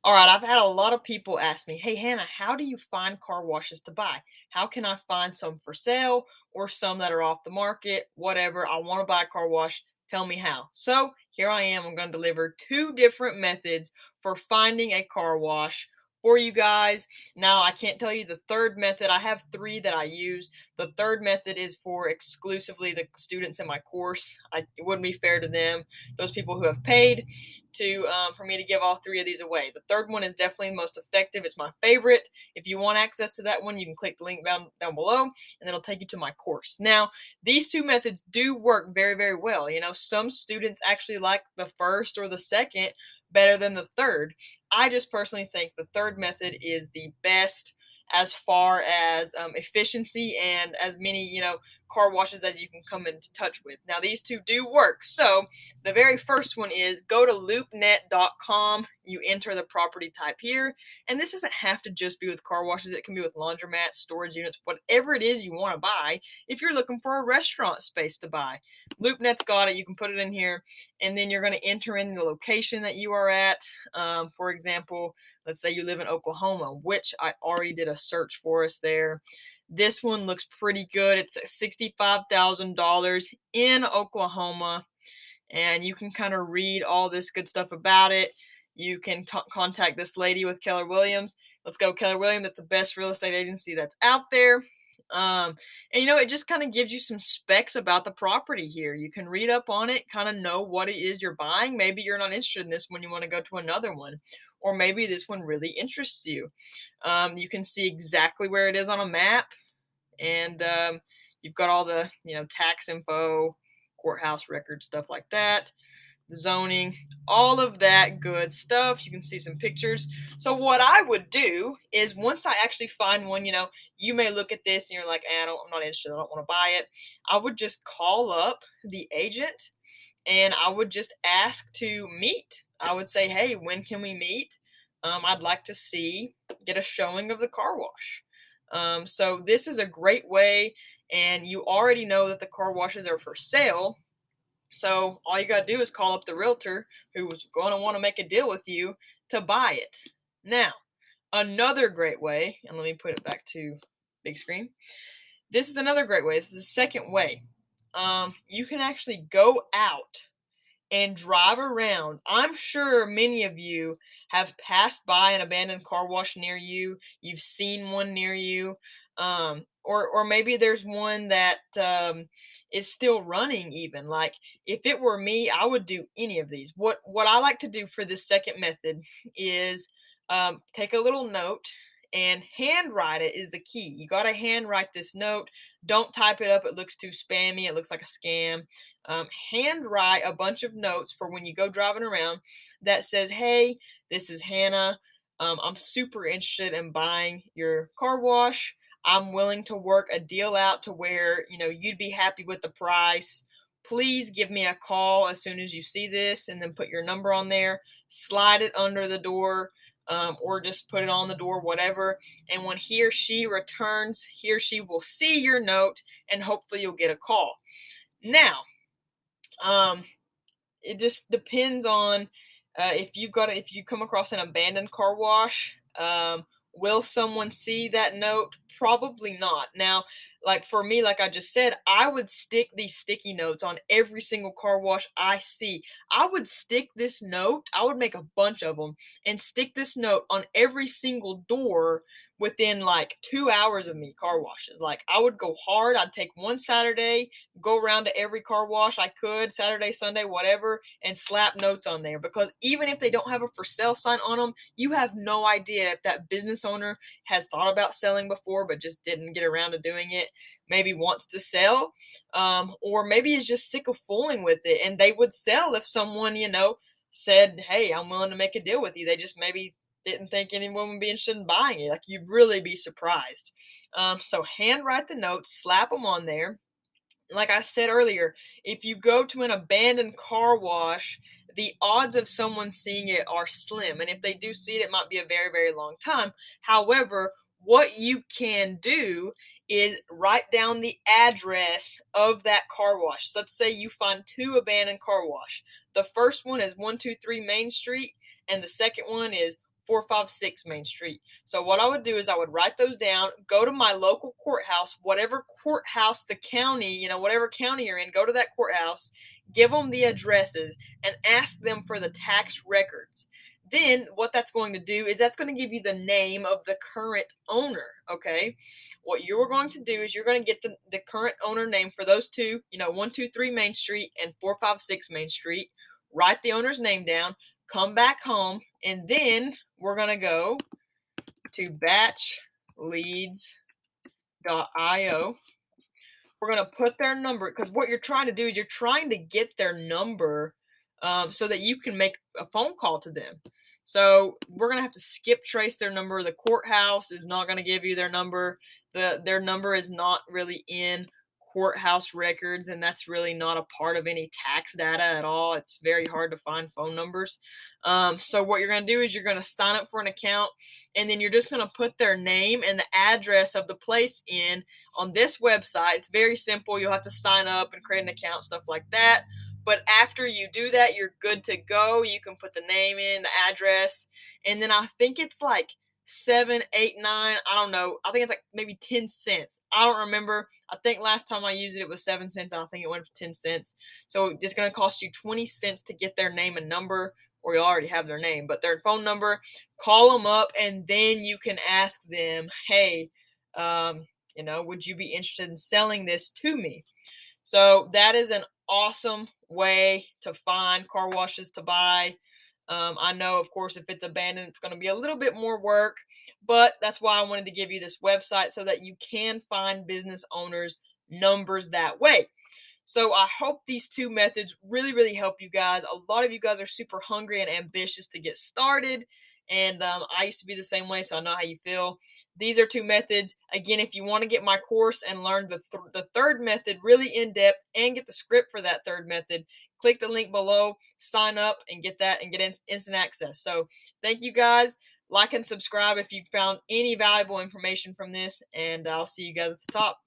All right, I've had a lot of people ask me, "Hey Hannah, how do you find car washes to buy? How can I find some for sale or some that are off the market? Whatever. I want to buy a car wash. Tell me how." So, here I am. I'm going to deliver two different methods for finding a car wash for you guys. Now, I can't tell you the third method. I have three that I use. The third method is for exclusively the students in my course. It wouldn't be fair to them, those people who have paid to for me to give all three of these away. The third one is definitely the most effective. It's my favorite. If you want access to that one, you can click the link down below, and it'll take you to my course. Now, these two methods do work very, very well. You know, some students actually like the first or the second better than the third. I just personally think the third method is the best as far as efficiency and as many, car washes as you can come into touch with. Now, these two do work. So the very first one is go to loopnet.com. You enter the property type here. And this doesn't have to just be with car washes. It can be with laundromats, storage units, whatever it is you want to buy. If you're looking for a restaurant space to buy, Loopnet's got it. You can put it in here. And then you're going to enter in the location that you are at. For example, let's say you live in Oklahoma, which I already did a search for us there. This one looks pretty good. It's at $65,000 in Oklahoma, and you can kind of read all this good stuff about it. You can contact this lady with Keller Williams. Let's go, Keller Williams. That's the best real estate agency that's out there. And it just kind of gives you some specs about the property here. You can read up on it, kind of know what it is you're buying. Maybe you're not interested in this one, you want to go to another one, or maybe this one really interests you. You can see exactly where it is on a map, and you've got all the tax info, courthouse records, stuff like that, zoning, all of that good stuff. You can see some pictures. So what I would do is, once I actually find one, you may look at this and you're like, I'm not interested, I don't want to buy it. I would just call up the agent and I would just ask to meet. I would say, hey, when can we meet? I'd like to get a showing of the car wash. So this is a great way, and you already know that the car washes are for sale. So all you got to do is call up the realtor who was going to want to make a deal with you to buy it. Now, another great way, and let me put it back to big screen. This is another great way. This is the second way. You can actually go out and drive around. I'm sure many of you have passed by an abandoned car wash near you. You've seen one near you. Or maybe there's one that is still running even. Like, if it were me, I would do any of these. What I like to do for this second method is take a little note, and handwrite it is the key. You got to handwrite this note. Don't type it up. It looks too spammy. It looks like a scam. Handwrite a bunch of notes for when you go driving around that says, hey, this is Hannah. I'm super interested in buying your car wash. I'm willing to work a deal out to where, you'd be happy with the price. Please give me a call as soon as you see this, and then put your number on there. Slide it under the door. Or just put it on the door, whatever. And when he or she returns, he or she will see your note, and hopefully you'll get a call. Now, it just depends on if you come across an abandoned car wash. Will someone see that note? Probably not. Now, like for me, like I just said, I would stick these sticky notes on every single car wash I see. I would stick this note, I would make a bunch of them, and stick this note on every single door within like 2 hours of me car washes. Like, I would go hard. I'd take one Saturday, go around to every car wash I could, Saturday, Sunday, whatever, and slap notes on there. Because even if they don't have a for sale sign on them, you have no idea if that business owner has thought about selling before but just didn't get around to doing it, maybe wants to sell, or maybe is just sick of fooling with it, and they would sell if someone, said, hey, I'm willing to make a deal with you. They just maybe didn't think anyone would be interested in buying it. Like, you'd really be surprised. So handwrite the notes, slap them on there. Like I said earlier, if you go to an abandoned car wash, the odds of someone seeing it are slim. And if they do see it, it might be a very, very long time. However, what you can do is write down the address of that car wash. So let's say you find two abandoned car wash. The first one is 123 Main Street, and the second one is 456 Main Street. So what I would do is I would write those down, go to my local courthouse, whatever courthouse the county, whatever county you're in, go to that courthouse, give them the addresses, and ask them for the tax records. Then what that's going to do is that's going to give you the name of the current owner, okay? What you're going to do is you're going to get the current owner name for those two, 123 Main Street and 456 Main Street. Write the owner's name down, come back home, and then we're going to go to batchleads.io. We're going to put their number, because what you're trying to do is you're trying to get their number so that you can make a phone call to them. So we're going to have to skip trace their number. The courthouse is not going to give you their number. Their number is not really in courthouse records, and that's really not a part of any tax data at all. It's very hard to find phone numbers. So what you're going to do is you're going to sign up for an account, and then you're just going to put their name and the address of the place in on this website. It's very simple. You'll have to sign up and create an account, stuff like that. But after you do that, you're good to go. You can put the name in, the address, and then I think it's like 7, 8, 9. I don't know. I think it's like maybe 10 cents. I don't remember. I think last time I used it was 7 cents. And I think it went for 10 cents. So it's going to cost you 20 cents to get their name and number, or you already have their name, but their phone number. Call them up, and then you can ask them, hey, would you be interested in selling this to me? So that is an awesome way to find car washes to buy. I know, of course, if it's abandoned, it's going to be a little bit more work, but that's why I wanted to give you this website so that you can find business owners' numbers that way. So I hope these two methods really, really help you guys. A lot of you guys are super hungry and ambitious to get started. And I used to be the same way, so I know how you feel. These are two methods. Again, if you want to get my course and learn the third method really in depth and get the script for that third method, click the link below, sign up, and get that and get instant access. So thank you guys. Like and subscribe if you found any valuable information from this, and I'll see you guys at the top.